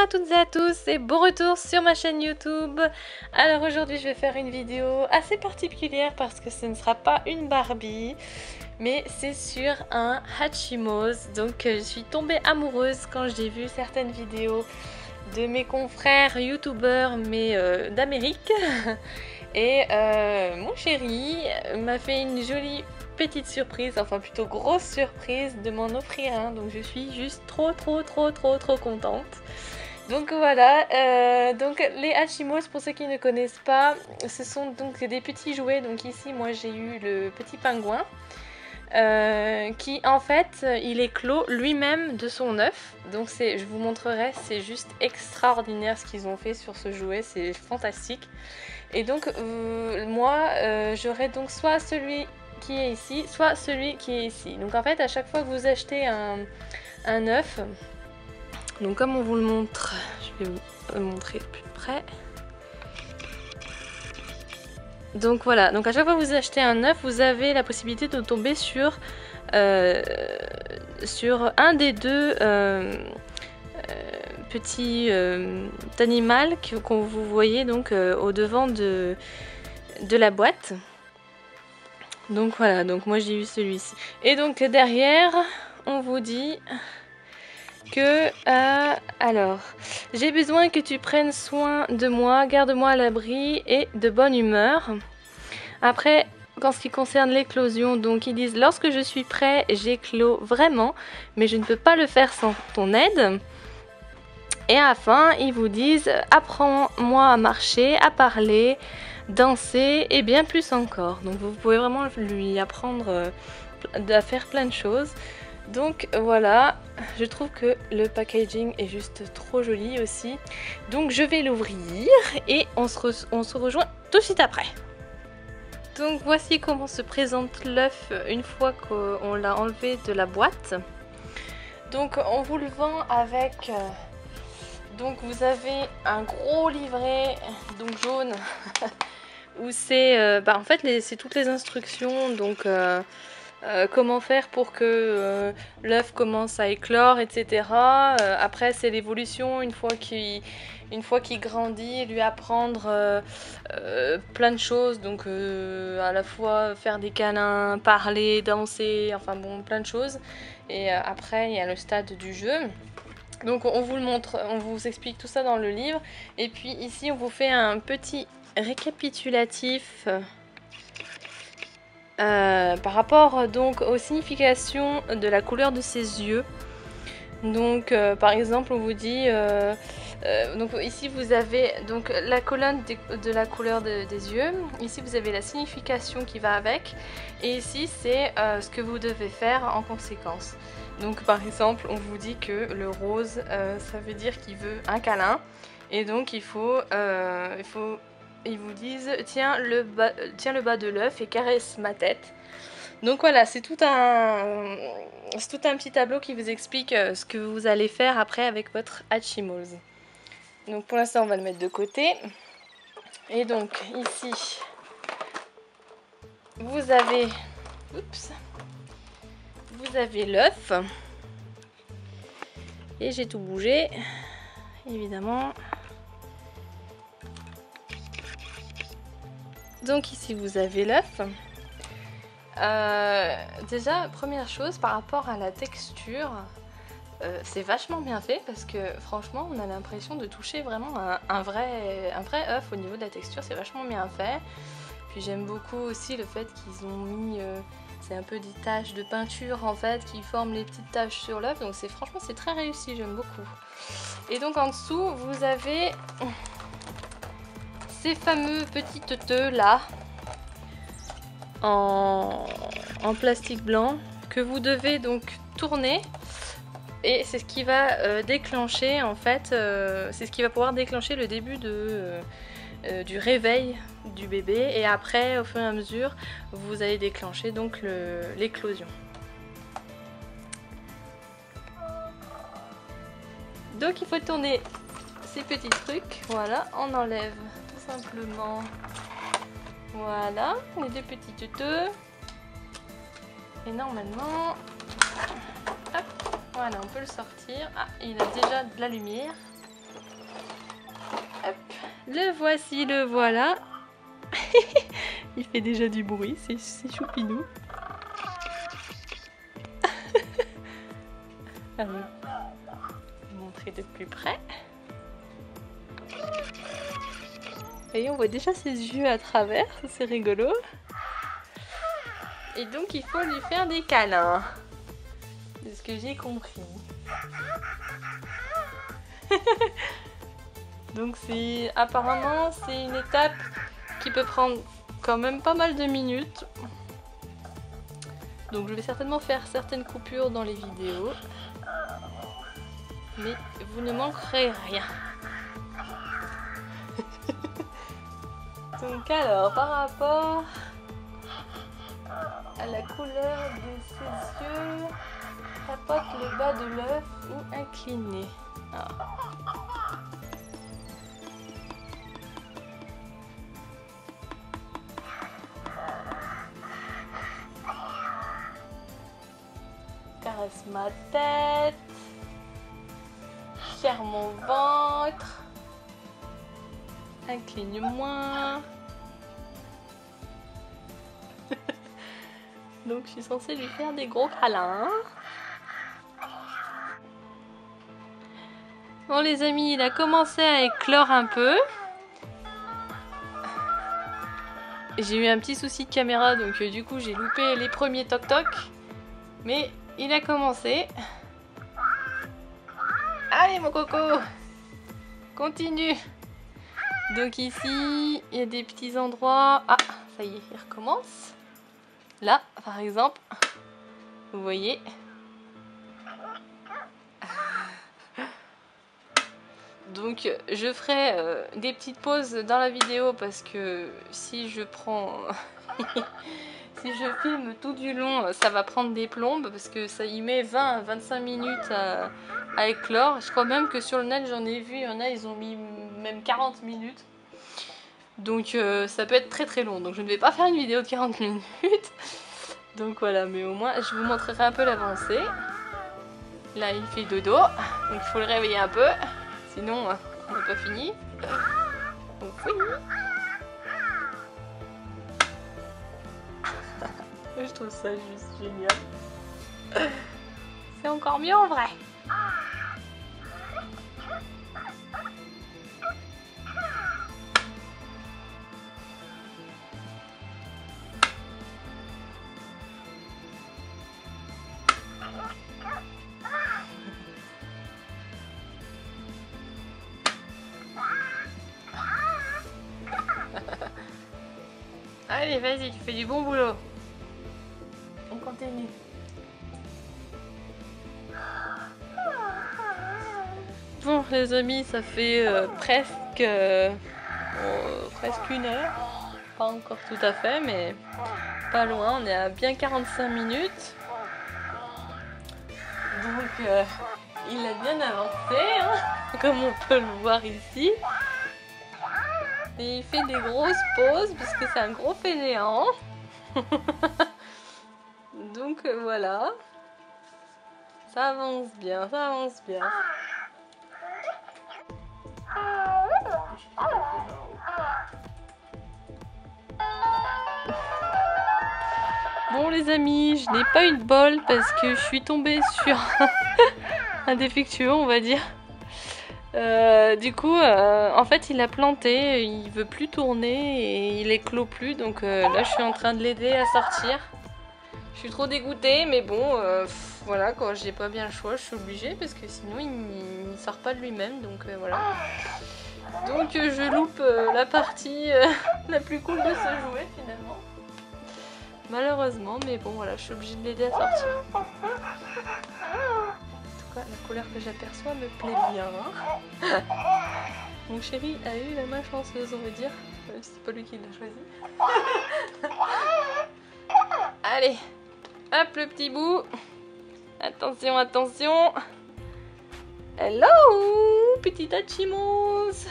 à toutes et à tous et bon retour sur ma chaîne YouTube. Alors aujourd'hui je vais faire une vidéo assez particulière parce que ce ne sera pas une Barbie mais c'est sur un Hatchimals. Donc je suis tombée amoureuse quand j'ai vu certaines vidéos de mes confrères youtubeurs mais d'Amérique. Et mon chéri m'a fait une jolie petite surprise, enfin plutôt grosse surprise de m'en offrir un. Donc je suis juste trop contente. Donc voilà, donc les Hatchimals, pour ceux qui ne connaissent pas, ce sont donc des petits jouets. Donc ici moi j'ai eu le petit pingouin. Qui en fait il éclot lui-même de son œuf, donc je vous montrerai, c'est juste extraordinaire ce qu'ils ont fait sur ce jouet, c'est fantastique. Et donc moi j'aurai donc soit celui qui est ici, soit celui qui est ici. Donc en fait à chaque fois que vous achetez un œuf, donc comme on vous le montre, je vais vous montrer de plus près. Donc voilà, donc à chaque fois que vous achetez un œuf, vous avez la possibilité de tomber sur un des deux petits animaux qu'on vous voyez donc au devant de la boîte. Donc voilà, donc moi j'ai eu celui-ci. Et donc derrière, on vous dit que alors, j'ai besoin que tu prennes soin de moi, garde-moi à l'abri et de bonne humeur. Après, en ce qui concerne l'éclosion, donc ils disent: lorsque je suis prêt, j'éclos vraiment, mais je ne peux pas le faire sans ton aide. Et à la fin, ils vous disent: apprends-moi à marcher, à parler, danser et bien plus encore. Donc vous pouvez vraiment lui apprendre à faire plein de choses. Donc voilà, je trouve que le packaging est juste trop joli aussi. Donc je vais l'ouvrir et on se rejoint tout de suite après. Donc voici comment se présente l'œuf une fois qu'on l'a enlevé de la boîte. Donc on vous le vend avec... donc vous avez un gros livret donc jaune où c'est en fait c'est toutes les instructions, donc comment faire pour que l'œuf commence à éclore, etc. Après c'est l'évolution, une fois qu'il grandit, lui apprendre plein de choses, donc à la fois faire des câlins, parler, danser, enfin bon, plein de choses. Et après il y a le stade du jeu. Donc on vous le montre, on vous explique tout ça dans le livre. Et puis ici on vous fait un petit récapitulatif par rapport donc aux significations de la couleur de ses yeux. Donc par exemple on vous dit donc ici vous avez donc la colonne de la couleur des yeux. Ici vous avez la signification qui va avec, et ici c'est ce que vous devez faire en conséquence. Donc par exemple on vous dit que le rose ça veut dire qu'il veut un câlin, et donc ils vous disent: tiens le bas de l'œuf et caresse ma tête. Donc voilà, c'est tout un petit tableau qui vous explique ce que vous allez faire après avec votre Hatchimals. Donc pour l'instant on va le mettre de côté. Et donc ici vous avez l'œuf. Et j'ai tout bougé, évidemment. Donc ici vous avez l'œuf. Déjà, première chose par rapport à la texture, c'est vachement bien fait parce que franchement on a l'impression de toucher vraiment un vrai œuf au niveau de la texture, c'est vachement bien fait. Puis j'aime beaucoup aussi le fait qu'ils ont mis, c'est un peu des taches de peinture en fait qui forment les petites taches sur l'œuf, donc franchement c'est très réussi, j'aime beaucoup. Et donc en dessous vous avez ces fameux petits teuteux là en plastique blanc que vous devez donc tourner, et c'est ce qui va déclencher en fait, c'est ce qui va pouvoir déclencher le début du réveil du bébé, et après au fur et à mesure vous allez déclencher donc l'éclosion. Donc il faut tourner ces petits trucs, voilà, on enlève tout simplement, voilà, les deux petits teuteux. Et normalement, hop, voilà, on peut le sortir. Ah, il a déjà de la lumière. Le voici, le voilà. Il fait déjà du bruit, c'est choupinou. Alors, je vais montrer de plus près. Et on voit déjà ses yeux à travers, c'est rigolo. Et donc il faut lui faire des câlins. C'est ce que j'ai compris. Donc apparemment c'est une étape qui peut prendre quand même pas mal de minutes. Donc je vais certainement faire certaines coupures dans les vidéos. Mais vous ne manquerez rien. Donc alors, par rapport à la couleur de ses yeux, tapote le bas de l'œuf ou incliné. Alors. Caresse ma tête, serre mon ventre, incline-moi. Donc je suis censée lui faire des gros câlins. Bon les amis, il a commencé à éclore un peu. J'ai eu un petit souci de caméra, donc du coup j'ai loupé les premiers toc-toc. Mais il a commencé. Allez mon coco, continue. Donc ici, il y a des petits endroits. Ah, ça y est, il recommence. Là, par exemple, vous voyez. Donc je ferai des petites pauses dans la vidéo parce que si je prends... si je filme tout du long, ça va prendre des plombes parce que ça y met 20 à 25 minutes à éclore. Je crois même que sur le net, j'en ai vu, il y en a, ils ont mis même 40 minutes. Donc ça peut être très très long. Donc je ne vais pas faire une vidéo de 40 minutes. Donc voilà, mais au moins je vous montrerai un peu l'avancée. Là il fait dodo, donc il faut le réveiller un peu. Sinon on n'a pas fini. Donc oui. Je trouve ça juste génial. C'est encore mieux en vrai. Allez, vas-y, tu fais du bon boulot. On continue. Bon, les amis, ça fait presque une heure. Pas encore tout à fait, mais pas loin. On est à bien 45 minutes. Donc, il a bien avancé, hein, comme on peut le voir ici. Et il fait des grosses pauses parce que c'est un gros fainéant. Donc voilà. Ça avance bien, ça avance bien. Bon les amis, je n'ai pas eu de bol parce que je suis tombée sur un défectueux, on va dire. Du coup, en fait, il a planté, il veut plus tourner et il éclot plus. Donc là, je suis en train de l'aider à sortir. Je suis trop dégoûtée, mais bon, voilà, quand j'ai pas bien le choix, je suis obligée parce que sinon, il ne sort pas de lui-même. Donc voilà. Donc je loupe la partie la plus cool de ce jouet finalement. Malheureusement, mais bon, voilà, je suis obligée de l'aider à sortir. La couleur que j'aperçois me plaît bien. Hein. Mon chéri a eu la main chanceuse, on va dire. Même si c'est pas lui qui l'a choisi. Allez, hop le petit bout. Attention, attention. Hello, petit Hachimos.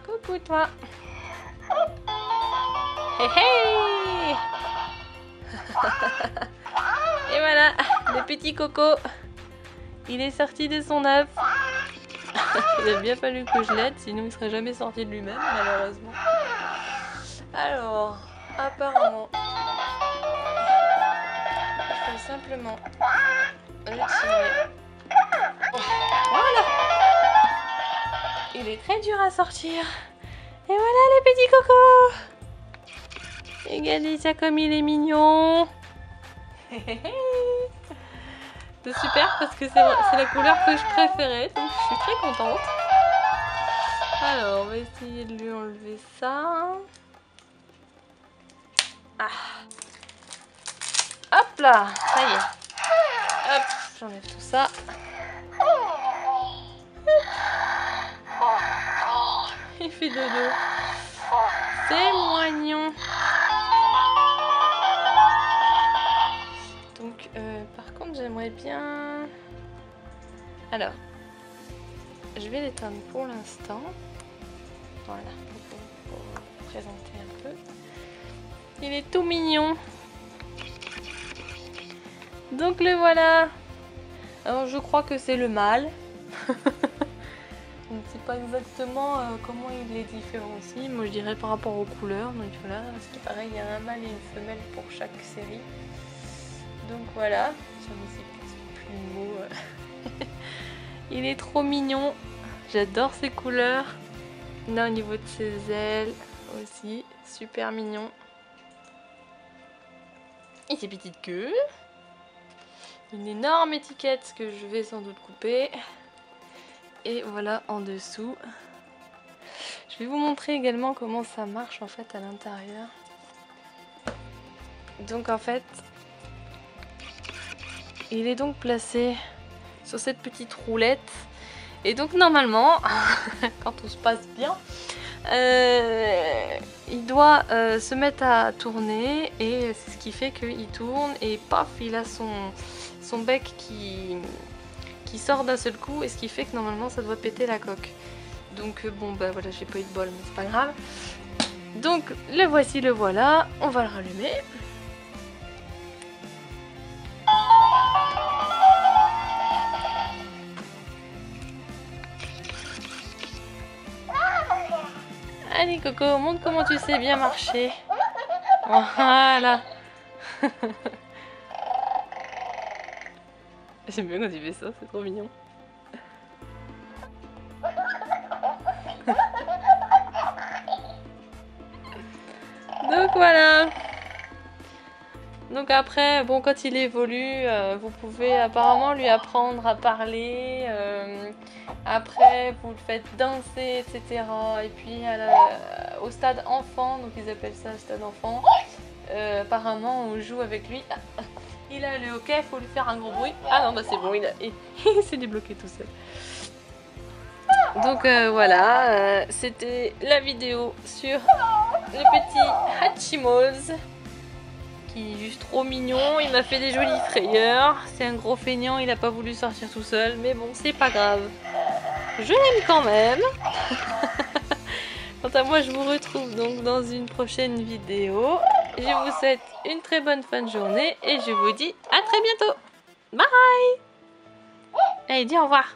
Coucou toi. Hey hey. Et voilà, le petit coco, il est sorti de son œuf. Il a bien fallu que je l'aide, sinon il serait jamais sorti de lui-même, malheureusement. Alors, apparemment, il faut simplement le tirer. Voilà. Il est très dur à sortir. Et voilà les petits cocos. Regardez ça comme il est mignon. C'est super parce que c'est la couleur que je préférais, donc je suis très contente. Alors, on va essayer de lui enlever ça. Ah. Hop là, ça y est. Hop, j'enlève tout ça. Il fait dodo. C'est moignon. Donc, par contre, j'aimerais bien... Alors, je vais l'éteindre pour l'instant. Voilà, pour vous présenter un peu. Il est tout mignon. Donc le voilà. Alors je crois que c'est le mâle. Je ne sais pas exactement comment il les différencie. Moi je dirais par rapport aux couleurs. Donc voilà, parce qu'il paraît il y a un mâle et une femelle pour chaque série. Donc voilà. Ça aussi plus beau. Il est trop mignon. J'adore ses couleurs. Là au niveau de ses ailes aussi. Super mignon. Et ses petites queues. Une énorme étiquette que je vais sans doute couper. Et voilà en dessous. Je vais vous montrer également comment ça marche en fait à l'intérieur. Donc en fait, il est donc placé sur cette petite roulette. Et donc normalement, quand tout se passe bien, il doit se mettre à tourner. Et c'est ce qui fait qu'il tourne et paf, il a son bec qui sort d'un seul coup. Et ce qui fait que normalement ça doit péter la coque. Donc bon bah voilà, j'ai pas eu de bol mais c'est pas grave. Donc le voici, le voilà, on va le rallumer. Allez Coco, montre comment tu sais bien marcher. Voilà. J'aime bien quand tu fais ça, c'est trop mignon. Donc voilà. Donc après, bon, quand il évolue, vous pouvez apparemment lui apprendre à parler. Après, vous le faites danser, etc. Et puis au stade enfant, donc ils appellent ça le stade enfant. Apparemment, on joue avec lui. Ah, il a le hockey, il faut lui faire un gros bruit. Ah non, bah c'est bon, il s'est débloqué tout seul. Donc voilà, c'était la vidéo sur le petit Hatchimals, qui est juste trop mignon. Il m'a fait des jolies frayeurs. C'est un gros feignant, il n'a pas voulu sortir tout seul, mais bon, c'est pas grave. Je l'aime quand même. Quant à moi, je vous retrouve donc dans une prochaine vidéo. Je vous souhaite une très bonne fin de journée et je vous dis à très bientôt. Bye. Allez, dis au revoir.